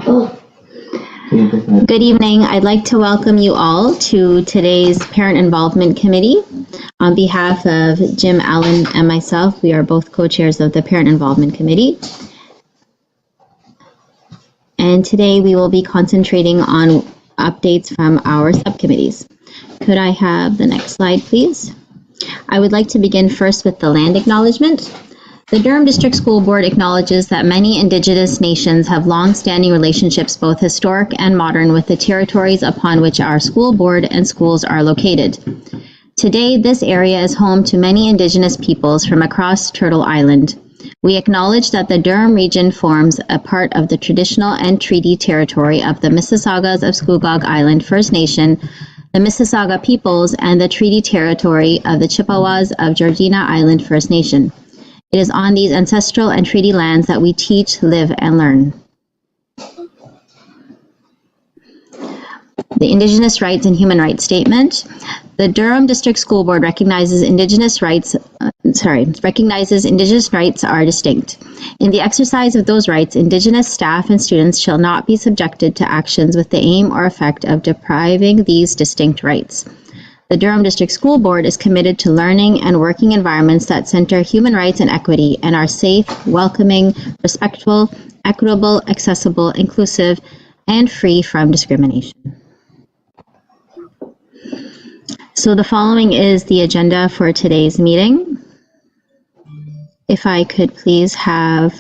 Good evening. I'd like to welcome you all to today's Parent Involvement Committee. On behalf of Jim Allen and myself, we are both co-chairs of the Parent Involvement Committee. And today we will be concentrating on updates from our subcommittees. Could I have the next slide, please? I would like to begin first with the land acknowledgement. The Durham District School Board acknowledges that many Indigenous nations have long-standing relationships, both historic and modern, with the territories upon which our school board and schools are located. Today, this area is home to many Indigenous peoples from across Turtle Island. We acknowledge that the Durham region forms a part of the traditional and treaty territory of the Mississaugas of Scugog Island First Nation, the Mississauga peoples, and the treaty territory of the Chippewas of Georgina Island First Nation. It is on these ancestral and treaty lands that we teach, live, and learn. The Indigenous Rights and Human Rights Statement. The Durham District School Board recognizes Indigenous rights are distinct. In the exercise of those rights, Indigenous staff and students shall not be subjected to actions with the aim or effect of depriving these distinct rights. The Durham District School Board is committed to learning and working environments that center human rights and equity and are safe, welcoming, respectful, equitable, accessible, inclusive, and free from discrimination. So the following is the agenda for today's meeting. If I could please have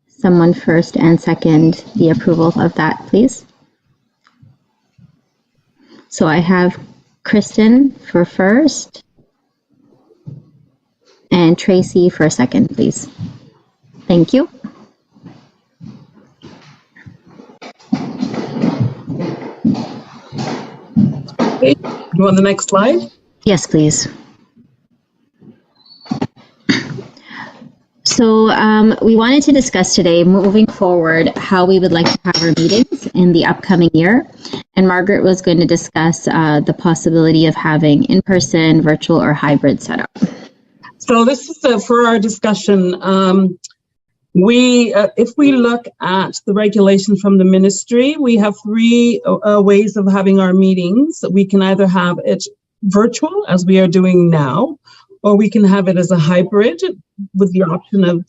someone first and second the approval of that, please. So I have Kristen for first and Tracy for second, please. Thank you. Okay, you want the next slide? Yes, please. So we wanted to discuss today, moving forward, how we would like to have our meetings in the upcoming year. And Margaret was going to discuss the possibility of having in-person, virtual, or hybrid setup. So this is for our discussion. If we look at the regulations from the ministry, we have three ways of having our meetings. We can either have it virtual, as we are doing now, or we can have it as a hybrid with the option of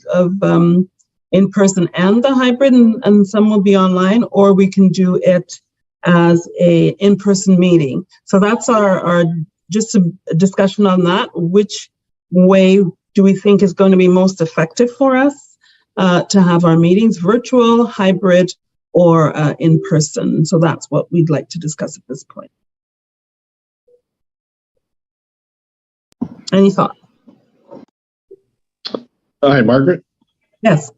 in-person and the hybrid, and some will be online, or we can do it as a in-person meeting. So that's our just a discussion on that. Which way do we think is going to be most effective for us to have our meetings, virtual, hybrid, or in person? So that's what we'd like to discuss at this point. Any thought? Hi, Margaret. Yes.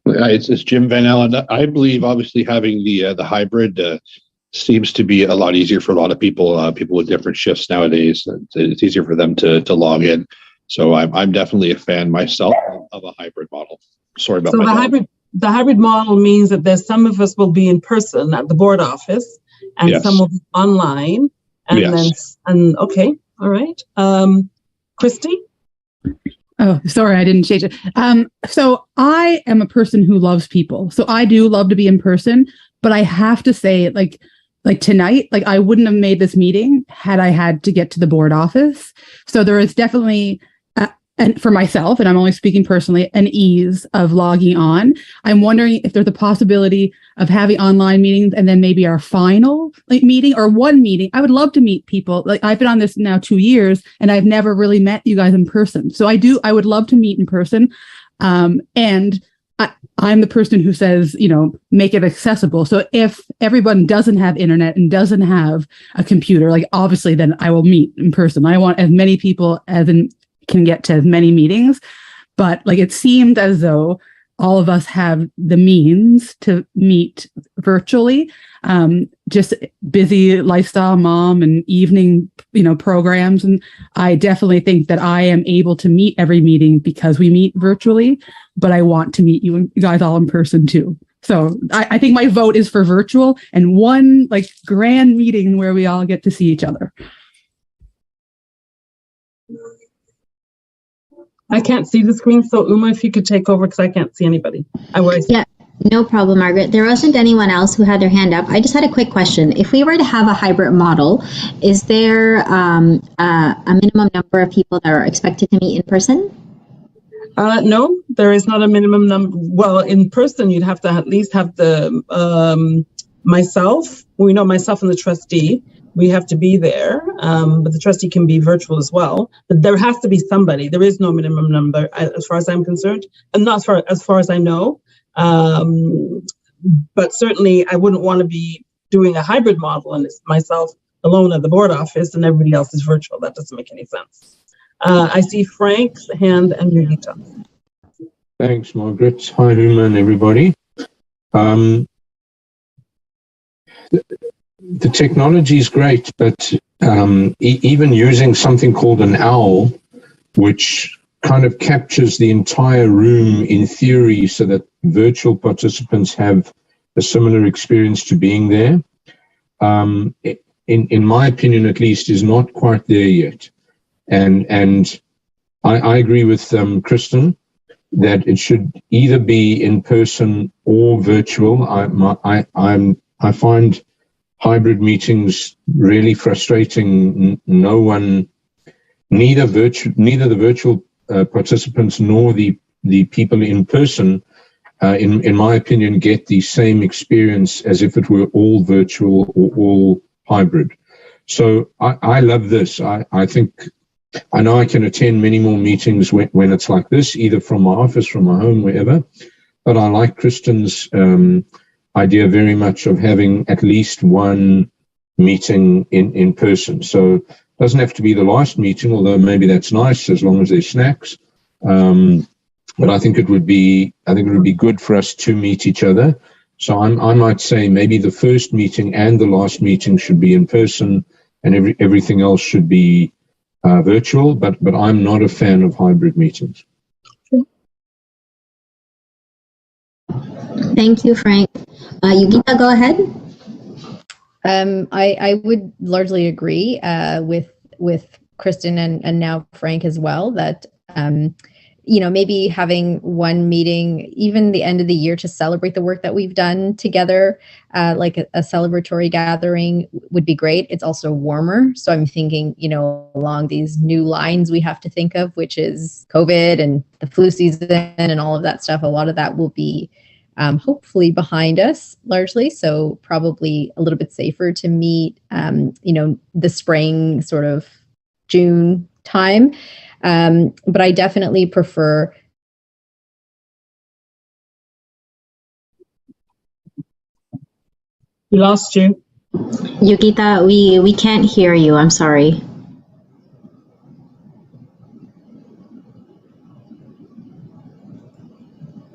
It's Jim Van Allen. I believe obviously having the hybrid seems to be a lot easier for a lot of people. People with different shifts nowadays. It's easier for them to log in. So I'm definitely a fan myself of a hybrid model. Sorry about that. The hybrid model means that there's some of us will be in person at the board office, and yes, some will be online. And yes, then okay, all right. Christy? Oh, sorry, I didn't change it. So I am a person who loves people. So I do love to be in person, but I have to say, like tonight, I wouldn't have made this meeting had I had to get to the board office. So there is definitely, and for myself, and I'm only speaking personally, an ease of logging on. I'm wondering if there's a possibility of having online meetings and then maybe our final meeting or one meeting. I would love to meet people. I've been on this now 2 years and I've never really met you guys in person. So I would love to meet in person. And I'm the person who says, make it accessible. So if everyone doesn't have internet and doesn't have a computer, obviously then I will meet in person. I want as many people as can get to as many meetings, but it seemed as though all of us have the means to meet virtually. Just busy lifestyle mom and evening, programs. And I definitely think that I am able to meet every meeting because we meet virtually, but I want to meet you guys all in person too. So I think my vote is for virtual and one grand meeting where we all get to see each other. I can't see the screen, so Uma, if you could take over because I can't see anybody. No problem, Margaret. There wasn't anyone else who had their hand up. I just had a quick question. If we were to have a hybrid model, is there a minimum number of people that are expected to meet in person? No, there is not a minimum number. Well, in person, you'd have to at least have the myself. We know myself and the trustee. We have to be there, but the trustee can be virtual as well. But there has to be somebody. There is no minimum number, as far as I'm concerned, and not as far as I know. But certainly, I wouldn't want to be doing a hybrid model and it's myself alone at the board office and everybody else is virtual. That doesn't make any sense. I see Frank's hand and Yogita. Thanks, Margaret. Hi, Ruma and everybody. The technology is great, but even using something called an OWL, which kind of captures the entire room in theory so that virtual participants have a similar experience to being there, in my opinion at least, is not quite there yet. And I agree with Kristen that it should either be in person or virtual. I find hybrid meetings really frustrating. Neither the virtual participants nor the people in person, in my opinion, get the same experience as if it were all virtual or all hybrid. So I love this. I know I can attend many more meetings when it's like this, either from my office, from my home, wherever. But I like Kristen's idea very much of having at least one meeting in person. So it doesn't have to be the last meeting, although maybe that's nice as long as there's snacks. But I think it would be good for us to meet each other. So I might say maybe the first meeting and the last meeting should be in person, and everything else should be virtual. But I'm not a fan of hybrid meetings. Thank you, Frank. Yogita, go ahead. I would largely agree with Kristen and now Frank as well, that maybe having one meeting, even the end of the year, to celebrate the work that we've done together, like a celebratory gathering would be great. It's also warmer. So I'm thinking, along these new lines we have to think of, which is COVID and the flu season and all of that stuff. A lot of that will be hopefully behind us largely. So probably a little bit safer to meet, the spring sort of June time. But I definitely prefer. We lost you. Yogita, we can't hear you. I'm sorry.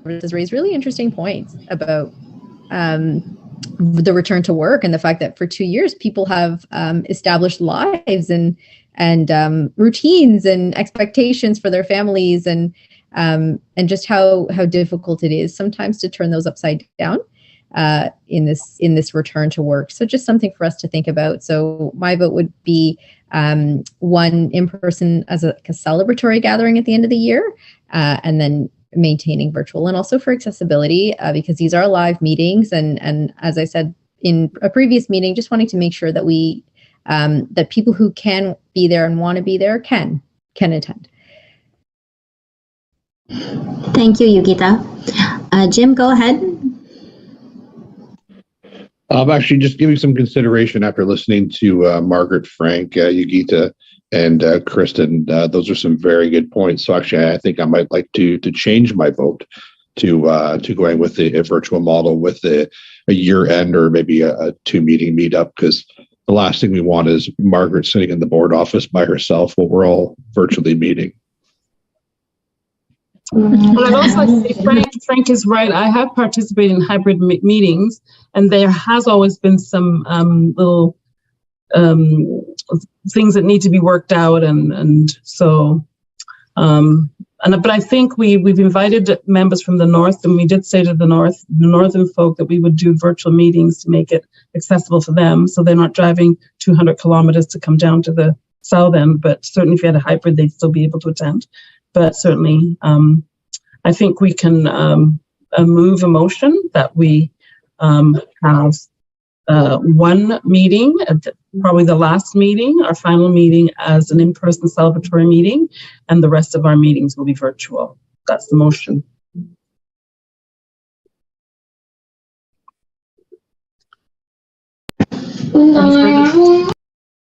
Has raised really interesting points about the return to work and the fact that for 2 years people have established lives and routines and expectations for their families and just how difficult it is sometimes to turn those upside down in this return to work. So just something for us to think about. So my vote would be one in person as a celebratory gathering at the end of the year, and then maintaining virtual, and also for accessibility, because these are live meetings. And as I said in a previous meeting, just wanting to make sure that we that people who can be there and want to be there can attend. Thank you, Yogita. Jim, go ahead. I'm actually just giving some consideration after listening to Margaret, Frank, Yogita, and Kristen. Those are some very good points. So actually, I think I might like to change my vote to going with a virtual model with a year end or maybe a 2-meeting meetup, because the last thing we want is Margaret sitting in the board office by herself while we're all virtually meeting. Well, I'd also like to say Frank is right. I have participated in hybrid meetings, and there has always been some little things that need to be worked out, and so. But I think we've invited members from the north, and we did say to the northern folk that we would do virtual meetings to make it accessible for them, so they're not driving 200 kilometers to come down to the south end. But certainly, if you had a hybrid, they'd still be able to attend. But certainly, I think we can move a motion that we have one meeting, probably the last meeting, our final meeting, as an in-person celebratory meeting, and the rest of our meetings will be virtual. That's the motion.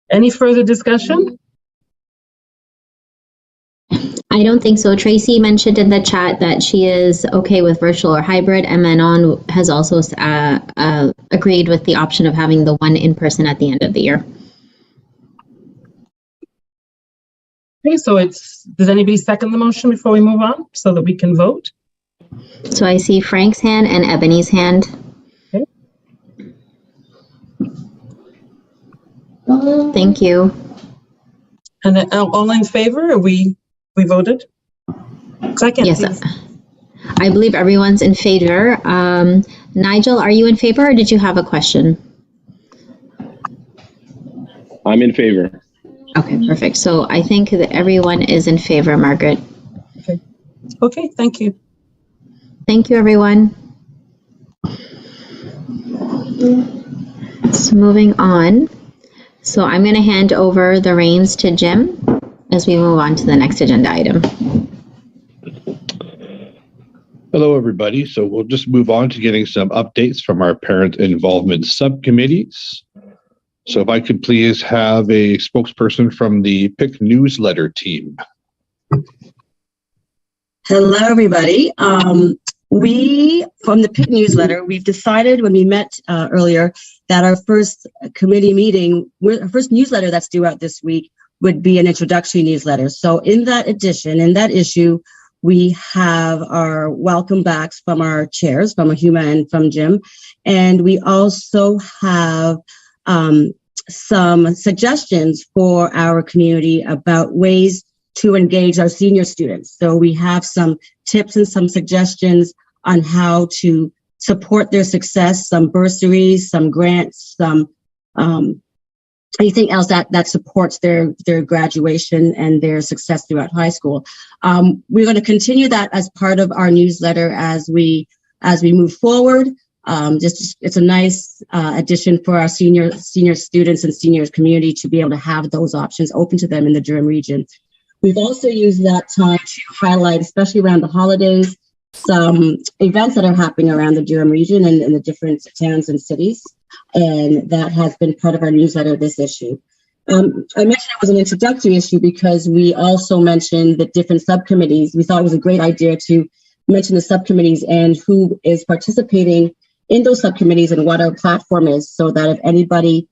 Any further discussion? I don't think so. Tracy mentioned in the chat that she is okay with virtual or hybrid, and Manon has also agreed with the option of having the one in person at the end of the year. Okay, so does anybody second the motion before we move on so that we can vote? So I see Frank's hand and Ebony's hand. Okay. Thank you. And all in favor? We voted? Second. Yes, I believe everyone's in favor. Nigel, are you in favor or did you have a question? I'm in favor. Okay, perfect. So I think that everyone is in favor, Margaret. Okay, thank you. Thank you, everyone. So moving on. So I'm going to hand over the reins to Jim as we move on to the next agenda item. Hello, everybody. So we'll just move on to getting some updates from our parent involvement subcommittees. So if I could please have a spokesperson from the PIC newsletter team. Hello, everybody. We, from the PIC newsletter, we've decided when we met earlier that our first committee meeting, our first newsletter that's due out this week would be an introductory newsletter. So in that edition, in that issue, we have our welcome backs from our chairs, from Ahuma and from Jim. And we also have some suggestions for our community about ways to engage our senior students. So we have some tips and some suggestions on how to support their success, some bursaries, some grants, some anything else that supports their graduation and their success throughout high school. We're going to continue that as part of our newsletter as we move forward. It's a nice addition for our senior students and senior community to be able to have those options open to them in the Durham region. We've also used that time to highlight, especially around the holidays, some events that are happening around the Durham region and in the different towns and cities. And that has been part of our newsletter, this issue. I mentioned it was an introductory issue because we also mentioned the different subcommittees. We thought it was a great idea to mention the subcommittees and who is participating in those subcommittees and what our platform is, so that if anybody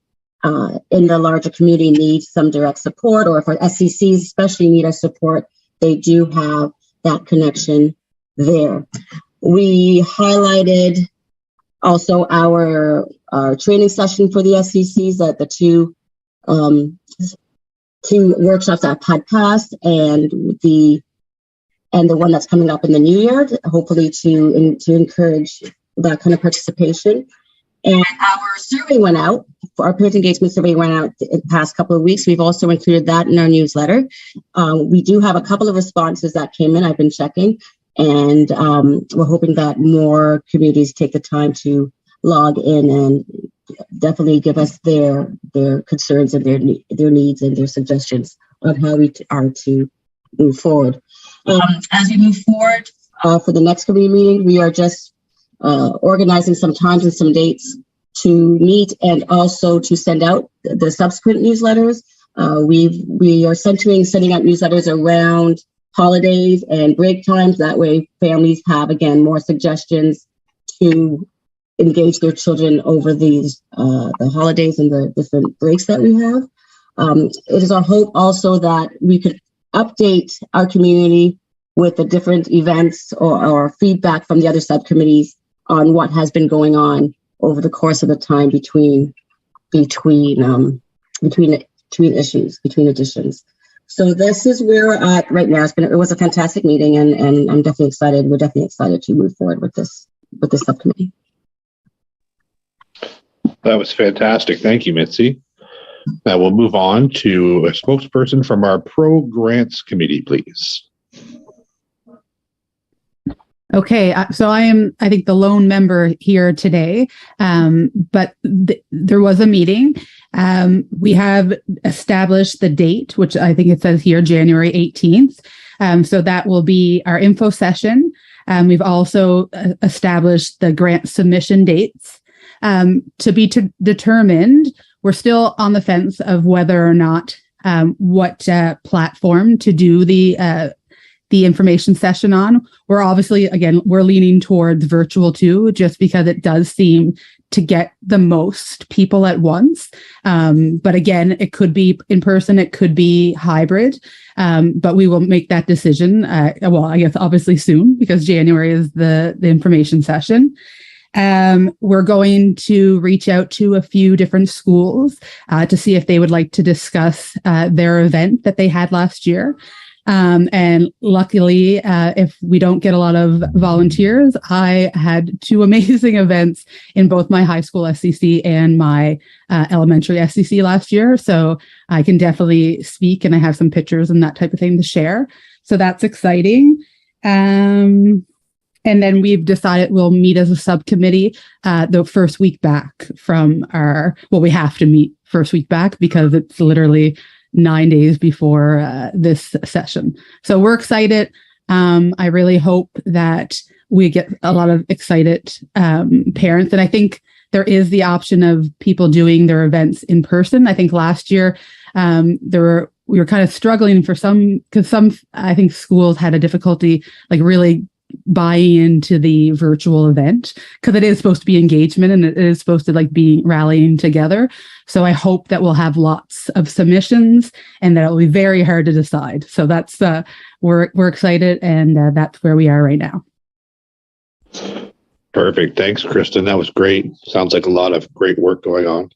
in the larger community needs some direct support, or if our SCCs especially need our support, they do have that connection there. We highlighted also our training session for the SCCs, that the two workshops that had passed, and the one that's coming up in the new year, hopefully to encourage that kind of participation. And our survey went out, our parent engagement survey went out in the past couple of weeks. We've also included that in our newsletter. We do have a couple of responses that came in, I've been checking, and we're hoping that more communities take the time to log in and definitely give us their concerns and their needs and their suggestions on how we are to move forward. As we move forward for the next committee meeting, we are just organizing some times and some dates to meet and also to send out the subsequent newsletters. We are sending out newsletters around holidays and break times. That way families have, again, more suggestions to engage their children over these the holidays and the different breaks that we have. It is our hope also that we could update our community with the different events or feedback from the other subcommittees on what has been going on over the course of the time between issues, between editions. So this is where we're at right now. It was a fantastic meeting, and I'm definitely excited. We're definitely excited to move forward with this subcommittee. That was fantastic. Thank you, Mitzi. Now we'll move on to a spokesperson from our Pro Grants Committee, please. Okay, so I am, I think, the lone member here today, but there was a meeting. We have established the date, which I think it says here, January 18th. So that will be our info session. We've also established the grant submission dates to be determined. We're still on the fence of whether or not what platform to do the information session on. We're obviously, again, we're leaning towards virtual too, just because it does seem to get the most people at once. But again, it could be in person, it could be hybrid, but we will make that decision. Well, I guess obviously soon, because January is the information session. We're going to reach out to a few different schools to see if they would like to discuss their event that they had last year. And luckily, if we don't get a lot of volunteers, I had 2 amazing events in both my high school SCC and my elementary SCC last year. So I can definitely speak, and I have some pictures and that type of thing to share. So that's exciting. And then we've decided we'll meet as a subcommittee the first week back from we have to meet first week back because it's literally 9 days before this session. So we're excited. I really hope that we get a lot of excited parents. And I think there is the option of people doing their events in person. I think last year we were kind of struggling for because some, I think, schools had a difficulty like really buying into the virtual event, because it is supposed to be engagement and it is supposed to like be rallying together. So I hope that we'll have lots of submissions and that it'll be very hard to decide. So that's we're excited, and that's where we are right now. Perfect. Thanks, Kristen. That was great. Sounds like a lot of great work going on.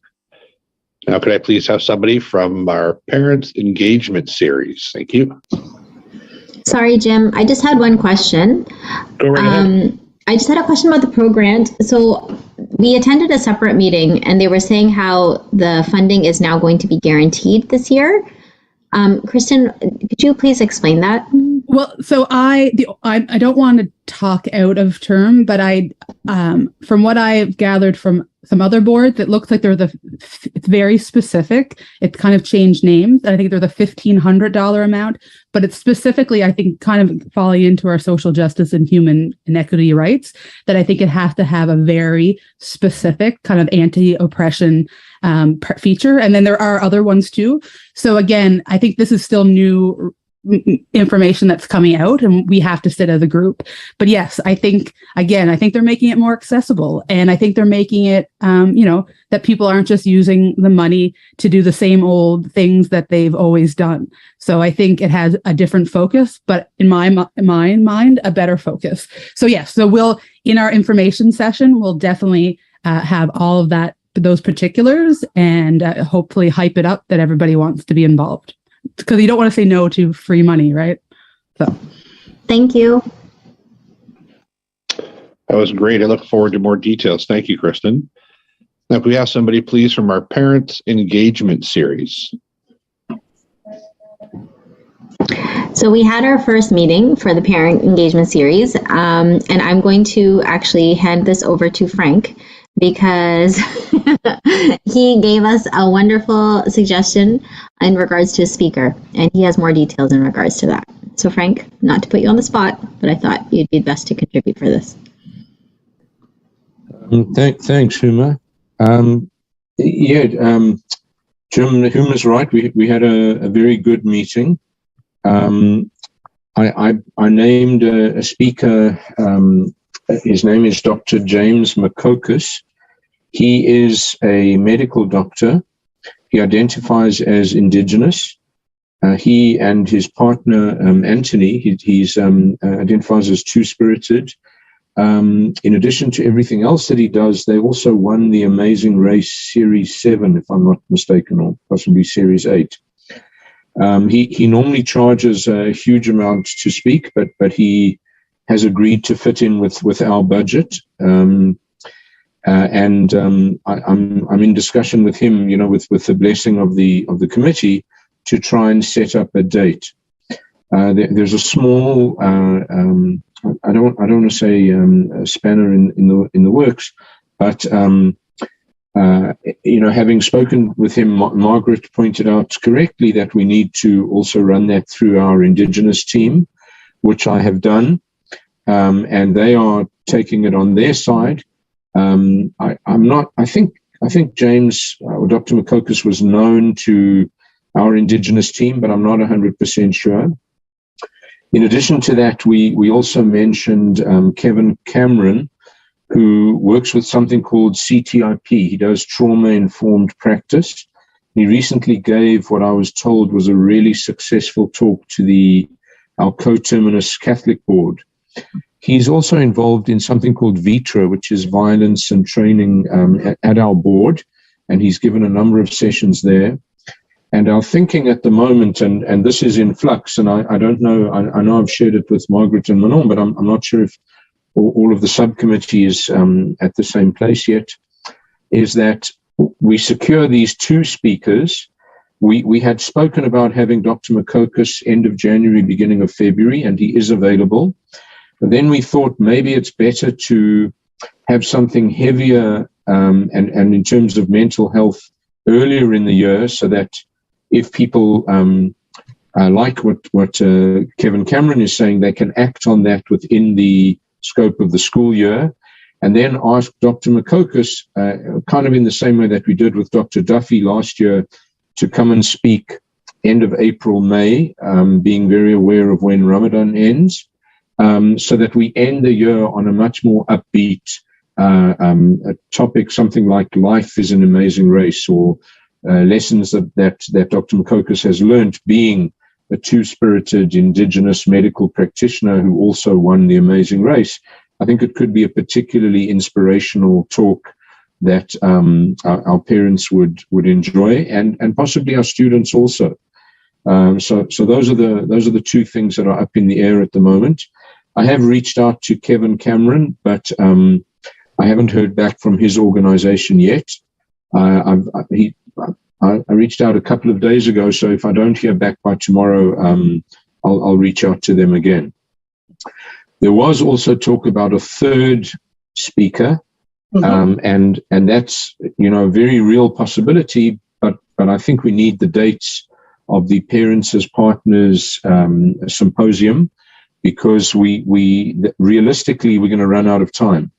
Now, could I please have somebody from our Parents Engagement Series? Thank you. Sorry, Jim. I just had one question. Go right ahead. I just had a question about the pro grant. So we attended a separate meeting, and they were saying how the funding is now going to be guaranteed this year. Kristen, could you please explain that? Well, so I don't want to talk out of term, but from what I've gathered from some other boards, it looks like it's very specific. It's kind of changed names. I think they're the $1,500 amount, but it's specifically, I think, kind of falling into our social justice and human inequity rights, that I think it has to have a very specific kind of anti-oppression feature. And then there are other ones too. So again, I think this is still new information that's coming out, and we have to sit as a group. But yes, I think they're making it more accessible, and I think they're making it that people aren't just using the money to do the same old things that they've always done. So I think it has a different focus, but in my mind, a better focus. So yes, so we'll, in our information session, we'll definitely have all of those particulars, and hopefully hype it up that everybody wants to be involved. Because you don't want to say no to free money, right? So, thank you. That was great. I look forward to more details. Thank you, Kristen. Now, can we have somebody, please, from our Parents Engagement Series? So we had our first meeting for the Parent Engagement Series, and I'm going to actually hand this over to Frank, because he gave us a wonderful suggestion in regards to a speaker, and he has more details in regards to that. So Frank, not to put you on the spot, but I thought you'd be best to contribute for this. Thanks, Huma. Jim, Huma's right. We had a very good meeting. I named a speaker. His name is Dr. James McCocus. He is a medical doctor. He identifies as Indigenous. He and his partner, Anthony, he identifies as two-spirited. In addition to everything else that he does, they also won the Amazing Race Series 7, if I'm not mistaken, or possibly Series 8. He normally charges a huge amount to speak, but he has agreed to fit in with our budget. I'm in discussion with him, with the blessing of the committee, to try and set up a date. There's a small I don't want to say a spanner in the works, but having spoken with him, Margaret pointed out correctly that we need to also run that through our Indigenous team, which I have done, and they are taking it on their side. I think James or Dr. Makokis was known to our Indigenous team, but I'm not 100% sure. In addition to that, we also mentioned Kevin Cameron, who works with something called CTIP. He does trauma-informed practice. He recently gave what I was told was a really successful talk to our coterminous Catholic board. He's also involved in something called VITRA, which is violence and training at our board, and he's given a number of sessions there. And our thinking at the moment, and this is in flux, and I don't know, I know I've shared it with Margaret and Manon, but I'm not sure if all of the subcommittee is at the same place yet, is that we secure these two speakers. We had spoken about having Dr. Makokis end of January, beginning of February, and he is available. But then we thought maybe it's better to have something heavier and in terms of mental health earlier in the year, so that if people like what Kevin Cameron is saying, they can act on that within the scope of the school year, and then ask Dr. Makokis, kind of in the same way that we did with Dr. Duffy last year, to come and speak end of April, May, being very aware of when Ramadan ends, so that we end the year on a much more upbeat a topic, something like life is an amazing race, or lessons that Dr. Makokis has learned, being a two-spirited Indigenous medical practitioner who also won the amazing race. I think it could be a particularly inspirational talk that our parents would enjoy, and possibly our students also. So those are the two things that are up in the air at the moment. I have reached out to Kevin Cameron, but I haven't heard back from his organization yet. I reached out a couple of days ago, so if I don't hear back by tomorrow, I'll reach out to them again. There was also talk about a third speaker, and that's a very real possibility. But I think we need the dates of the Parents as Partners symposium, because we realistically we're going to run out of time.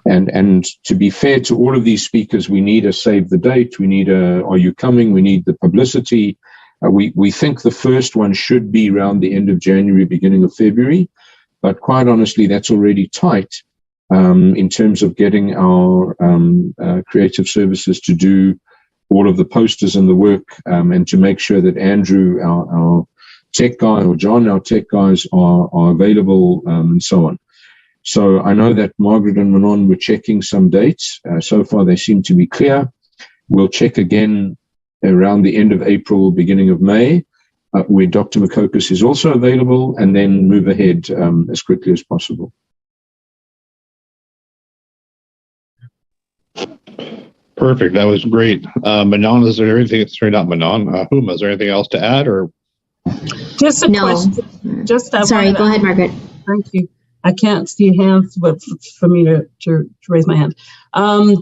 And to be fair to all of these speakers, we need a save the date, we need a are you coming, we need the publicity. We think the first one should be around the end of January, beginning of February, but quite honestly, that's already tight in terms of getting our creative services to do all of the posters and the work, and to make sure that Andrew, our tech guy, or John, our tech guys, are available, and so on. So I know that Margaret and Manon were checking some dates. So far, they seem to be clear. We'll check again around the end of April, beginning of May, where Dr. Makokis is also available, and then move ahead as quickly as possible. Perfect. That was great. Manon, is there anything? Sorry, not Manon. Huma, is there anything else to add, or? Just a question. Sorry, go ahead, Margaret. Thank you. I can't see hands, but for me to raise my hand.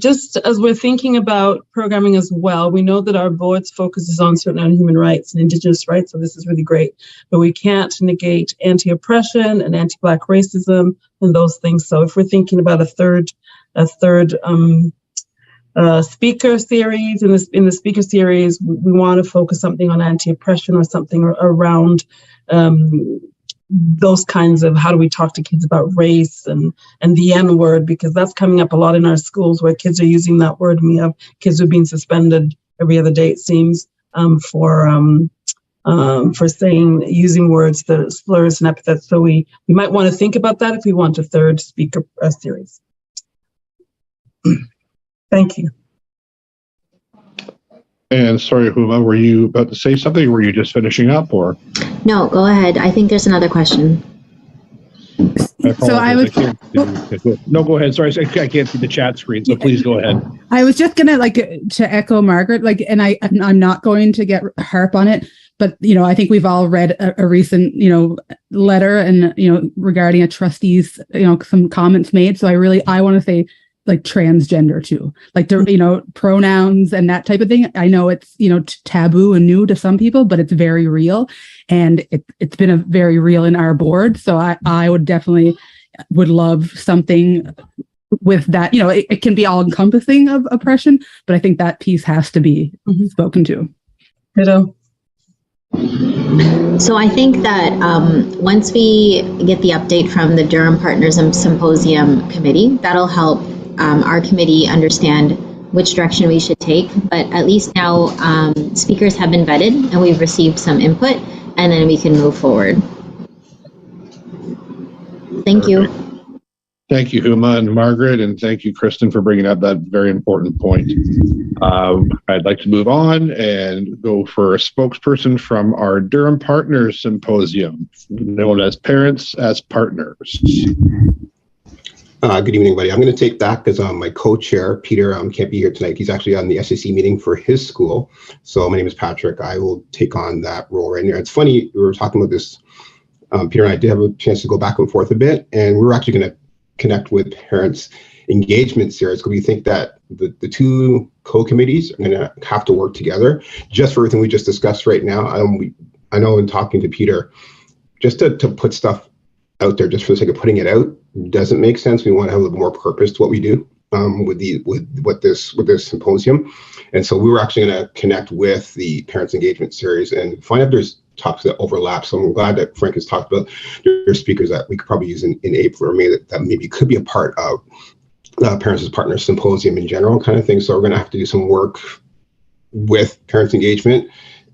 Just as we're thinking about programming as well, we know that our board's focus is on certain human rights and Indigenous rights, so this is really great. But we can't negate anti-oppression and anti-Black racism and those things. So if we're thinking about a third speaker series, in the speaker series, we want to focus something on anti-oppression or something around those kinds of how do we talk to kids about race and the N word, because that's coming up a lot in our schools where kids are using that word, and we have kids who are being suspended every other day, it seems, for using words that slurs and epithets. So we might want to think about that if we want a third speaker series. Thank you. And sorry, Huma, were you about to say something, or were you just finishing up, or? No, go ahead. I think there's another question. So I was. No, go ahead. Sorry, I can't see the chat screen, so please go ahead. I was just gonna to echo Margaret, and I'm not going to get harp on it, but I think we've all read a recent letter and regarding a trustee's some comments made. So I want to say transgender too, pronouns and that type of thing. I know it's taboo and new to some people, but it's very real, and it's been a very real in our board. So I would definitely would love something with that. It can be all encompassing of oppression, but I think that piece has to be spoken to. So I think that once we get the update from the Durham Partners and Symposium Committee, that'll help our committee understand which direction we should take. But at least now speakers have been vetted and we've received some input, and then we can move forward. Thank you. Thank you, Huma and Margaret, and thank you, Kristen, for bringing up that very important point. I'd like to move on and go for a spokesperson from our Durham Partners Symposium, known as Parents as Partners. Good evening, everybody. I'm going to take that because my co-chair, Peter, can't be here tonight. He's actually on the SAC meeting for his school. So my name is Patrick. I will take on that role right now. It's funny, we were talking about this. Peter and I did have a chance to go back and forth a bit, and we were actually going to connect with Parents Engagement Series because we think that the two co-committees are going to have to work together just for everything we just discussed right now. I know in talking to Peter, just to put stuff out there just for the sake of putting it out doesn't make sense. We want to have a little more purpose to what we do with this symposium. And so we were actually going to connect with the Parents Engagement Series and find out if there's topics that overlap. So I'm glad that Frank has talked about there's speakers that we could probably use in April or May that maybe could be a part of Parents as Partners Symposium in general kind of thing. So we're going to have to do some work with Parents Engagement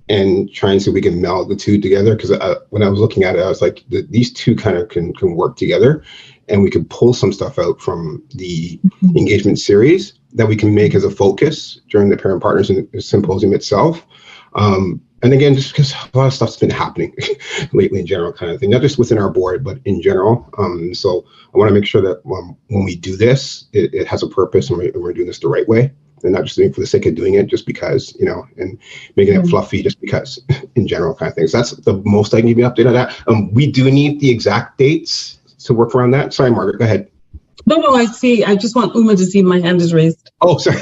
and try and see if we can meld the two together. Because when I was looking at it, I was like, these two kind of can work together, and we could pull some stuff out from the engagement series that we can make as a focus during the Parent Partners Symposium itself. And again, just because a lot of stuff's been happening lately in general kind of thing, not just within our board, but in general. So I want to make sure that when we do this, it has a purpose and we're doing this the right way and not just doing it for the sake of doing it just because, and making it fluffy just because in general kind of things. So that's the most I can give you an update on that. We do need the exact dates to work around that. Sorry, Margaret, go ahead. No, I see. I just want Uma to see my hand is raised. Oh, sorry.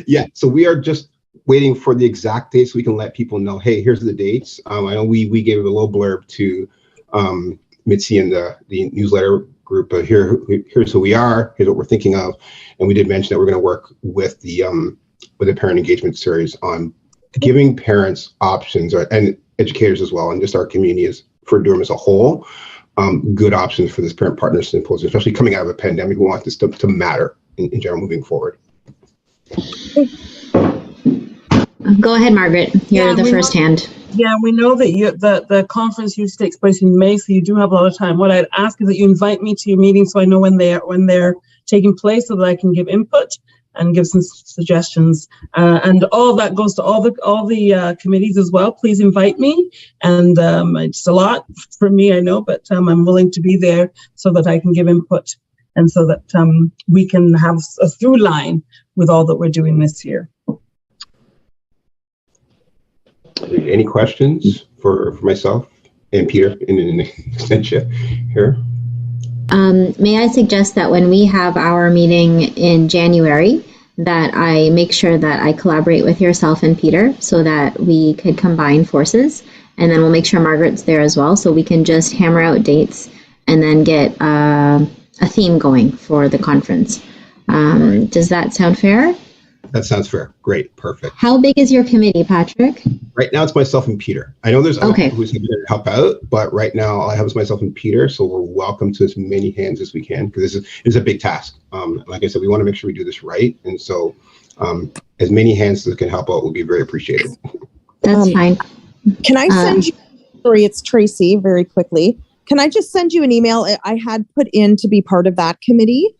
Yeah, so we are just waiting for the exact dates so we can let people know, hey, here's the dates. I know we gave a little blurb to Mitzi and the newsletter group, but here's who we are, here's what we're thinking of. And we did mention that we're going to work with the Parent Engagement Series on giving parents options and educators as well, and just our community for Durham as a whole, good options for this Parent Partners Symposium, especially coming out of a pandemic. We want this to matter in general moving forward. Go ahead, Margaret. You're the first hand. Yeah, we know that the conference usually takes place in May, so you do have a lot of time. What I'd ask is that you invite me to your meeting so I know when they're taking place, so that I can give input and give some suggestions. And all of that goes to all the committees as well. Please invite me. And it's a lot for me, I know, but I'm willing to be there so that I can give input and so that we can have a through line with all that we're doing this year. Any questions for myself and Peter in extension here? May I suggest that when we have our meeting in January, that I make sure that I collaborate with yourself and Peter so that we could combine forces, and then we'll make sure Margaret's there as well so we can just hammer out dates and then get a theme going for the conference. Does that sound fair? That sounds fair. Great. Perfect. How big is your committee, Patrick? Right now it's myself and Peter. I know there's other people who's going to help out, but right now all I have is myself and Peter. So we're welcome to as many hands as we can because this is a big task. Like I said, we want to make sure we do this right. And so as many hands that can help out will be very appreciated. That's fine. Can I send you, sorry, it's Tracy, very quickly. Can I just send you an email? I had put in to be part of that committee.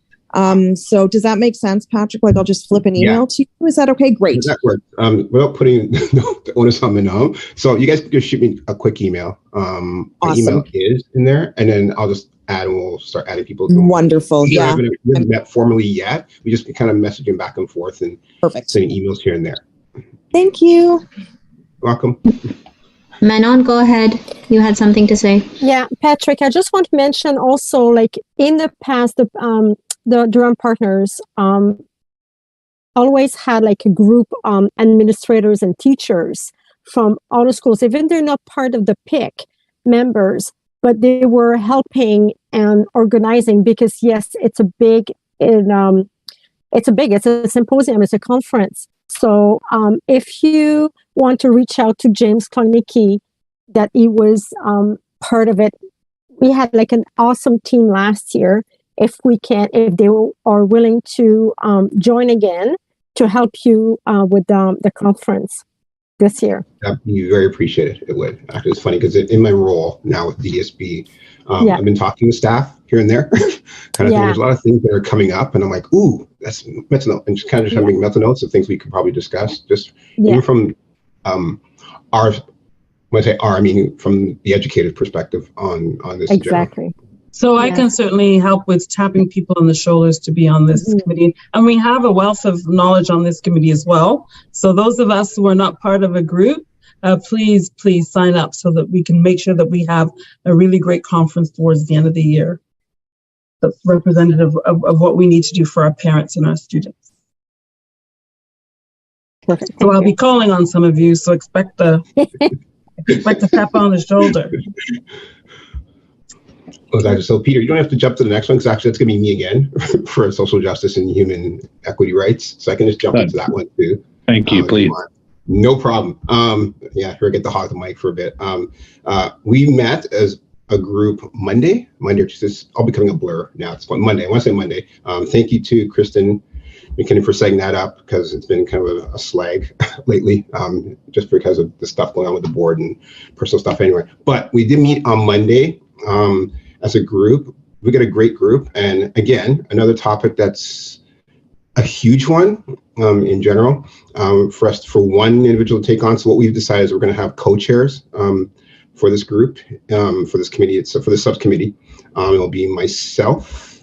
So does that make sense, Patrick? Like, I'll just flip an email to you. Is that okay? Great. That works. Without putting the onus on the so you guys can just shoot me a quick email. Awesome. My email is in there, and then I'll just add, and we'll start adding people. Wonderful. We Yeah. haven't met formally yet. We just kind of messaging back and forth and sending emails here and there. Thank you. Welcome. Manon, go ahead. You had something to say. Yeah, Patrick, I just want to mention also, like in the past, the Durham Partners always had like a group administrators and teachers from all the schools, even they're not part of the PIC members, but they were helping and organizing because yes, it's a symposium, it's a conference. So if you want to reach out to James Klonicky, that he was part of it, we had like an awesome team last year. If they are willing to join again to help you with the conference this year. That'd be very appreciated. It would. Actually, it's funny because in my role now with DDSB, I've been talking to staff here and there. There's a lot of things that are coming up, and I'm like, ooh, that's mental note, and just kind of having mental notes of things we could probably discuss. Just even from our, when I say our, I mean from the educated perspective on this. Exactly. So I can certainly help with tapping people on the shoulders to be on this committee. And we have a wealth of knowledge on this committee as well. So those of us who are not part of a group, please sign up so that we can make sure that we have a really great conference towards the end of the year that's representative of what we need to do for our parents and our students. Perfect. So I'll be calling on some of you, so expect a tap on the shoulder. So Peter, you don't have to jump to the next one because actually it's going to be me again for social justice and human equity rights. So I can just jump into that one too. Thank you, please. No problem. Forget to hog the mic for a bit. We met as a group Monday or Tuesday. All becoming a blur now. It's Monday. I want to say Monday. Thank you to Kristen McKinnon for setting that up because it's been kind of a slag lately, just because of the stuff going on with the board and personal stuff anyway. But we did meet on Monday. As a group, we got a great group. And again, another topic that's a huge one in general for one individual to take on. So what we've decided is we're going to have co-chairs for this group, for this committee, for the subcommittee. It'll be myself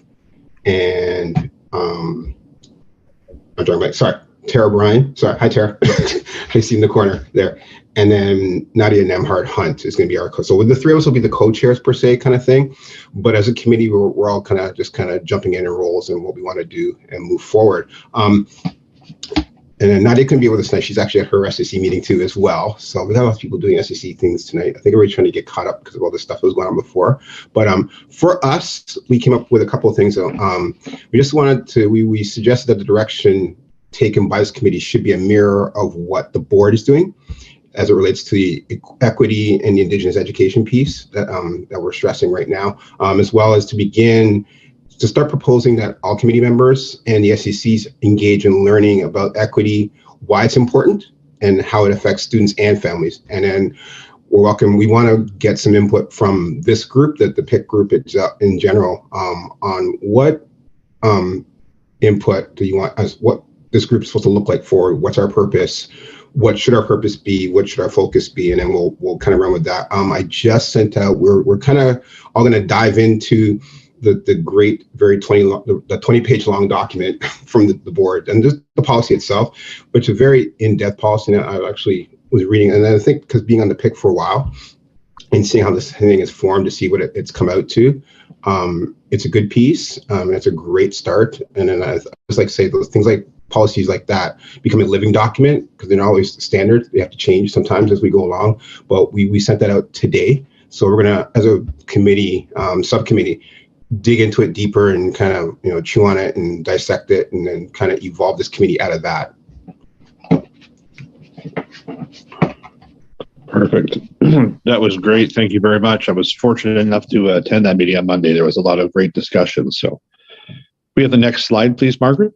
and Tara Bryan. Sorry, hi Tara. I see in the corner there. And then Nadia Nemhard Hunt is going to be our co. So the three of us will be the co-chairs per se, kind of thing. But as a committee, we're all kind of jumping in roles and what we want to do and move forward. And then Nadia couldn't be with us tonight. She's actually at her SEC meeting too as well. So we got a lot of people doing SEC things tonight. I think everybody's trying to get caught up because of all this stuff that was going on before. But for us, we came up with a couple of things. We just wanted to, we suggested that the direction taken by this committee should be a mirror of what the board is doing as it relates to the equity and the Indigenous education piece that we're stressing right now, as well as to start proposing that all committee members and the SECs engage in learning about equity, why it's important, and how it affects students and families. And then we want to get some input from this group, that the PIC group in general, on what input do you want, as what this group is supposed to look like forward, what's our purpose, what should our purpose be, what should our focus be, and then we'll kind of run with that. I just sent out, we're kind of all going to dive into the great, very 20-page long document from the board, and just the policy itself, which is a very in-depth policy. And I actually was reading, and I think because being on the PIC for a while and seeing how this thing is formed to see what it's come out to, it's a good piece, and it's a great start. And then I just like to say those things like policies like that become a living document because they're not always standard. They have to change sometimes as we go along. But we sent that out today. So we're going to, as a committee, subcommittee, dig into it deeper and kind of, chew on it and dissect it and then kind of evolve this committee out of that. Perfect. That was great. Thank you very much. I was fortunate enough to attend that meeting on Monday. There was a lot of great discussion. So we have the next slide, please, Margaret.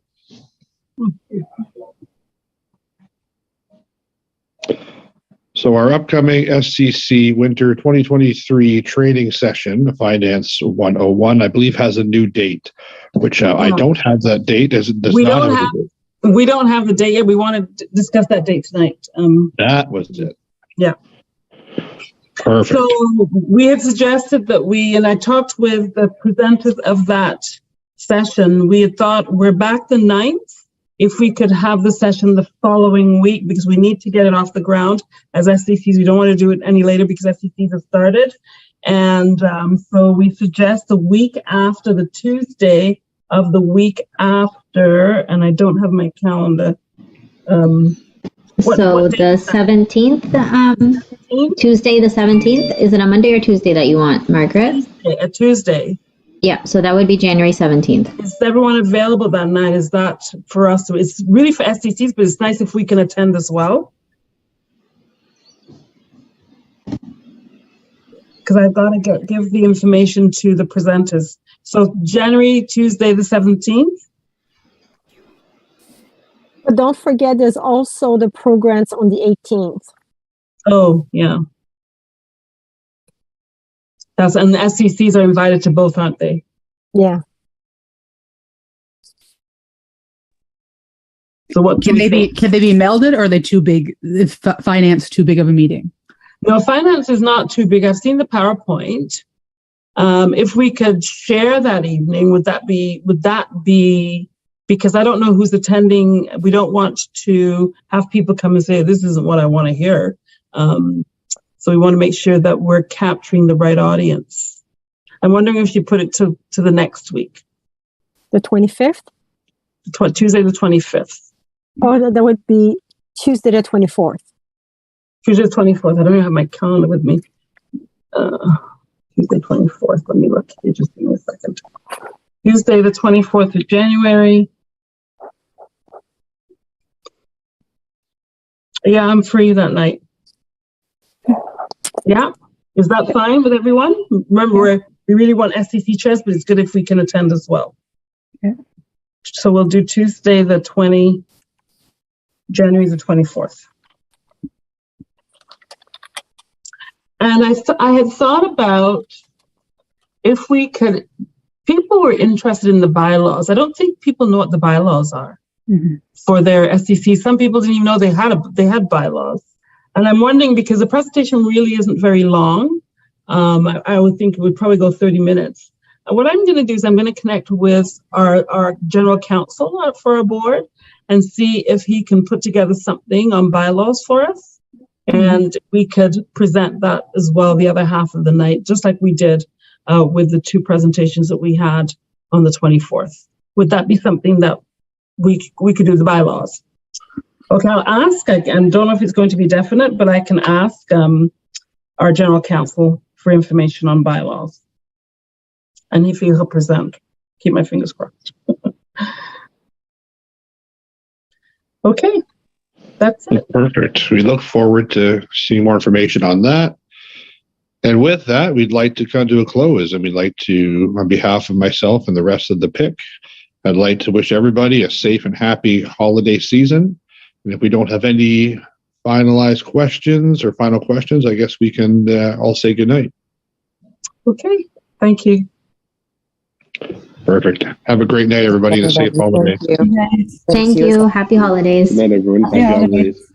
So our upcoming SCC Winter 2023 training session, Finance 101, I believe has a new date, which I don't have that date. We don't have the date yet. We want to discuss that date tonight. That was it. Yeah. Perfect. So we had suggested that and I talked with the presenters of that session. We had thought we're back the 9th. If we could have the session the following week, because we need to get it off the ground as SCCs. We don't want to do it any later because SCCs have started. And so we suggest the week after, the Tuesday of the week after, and I don't have my calendar. So the 17th, Tuesday the 17th, is it a Monday or Tuesday that you want, Margaret? A Tuesday. Yeah, so that would be January 17th. Is everyone available that night? Is that for us? It's really for SCCs, but it's nice if we can attend as well. Because I've got to give the information to the presenters. So January, Tuesday the 17th. But don't forget, there's also the programs on the 18th. Oh, yeah. And the SCCs are invited to both, aren't they? Yeah. So what can they be melded, or are they too big? Is finance too big of a meeting? No, finance is not too big. I've seen the PowerPoint. If we could share that evening, would that be? Because I don't know who's attending. We don't want to have people come and say, this isn't what I want to hear. So we want to make sure that we're capturing the right audience. I'm wondering if you put it to the next week. The 25th? Tuesday the 25th. Oh, that would be Tuesday the 24th. Tuesday the 24th. I don't even have my calendar with me. Tuesday 24th. Let me look here. Just give me a second. Tuesday the 24th of January. Yeah, I'm free that night. Yeah, is that fine with everyone? Remember, we really want SCC chairs, but it's good if we can attend as well. Okay. So we'll do Tuesday the January the 24th. And I had thought about if we could, people were interested in the bylaws. I don't think people know what the bylaws are for their SCC. Some people didn't even know they had bylaws. And I'm wondering, because the presentation really isn't very long, I would think it would probably go 30 minutes. And what I'm going to do is I'm going to connect with our general counsel for our board and see if he can put together something on bylaws for us. And we could present that as well the other half of the night, just like we did with the two presentations that we had on the 24th. Would that be something that we could do, the bylaws? Okay, I'll ask. I don't know if it's going to be definite, but I can ask our general counsel for information on bylaws. And if he'll present, keep my fingers crossed. Okay, that's it. Perfect. We look forward to seeing more information on that. And with that, we'd like to come to a close, and we'd like to, on behalf of myself and the rest of the PIC, I'd like to wish everybody a safe and happy holiday season. And if we don't have any finalized questions or final questions, I guess we can all say goodnight. Okay, thank you. Perfect. Have a great night, everybody, and a safe holiday. Thank you. Happy holidays. Good night, everyone. Happy holidays.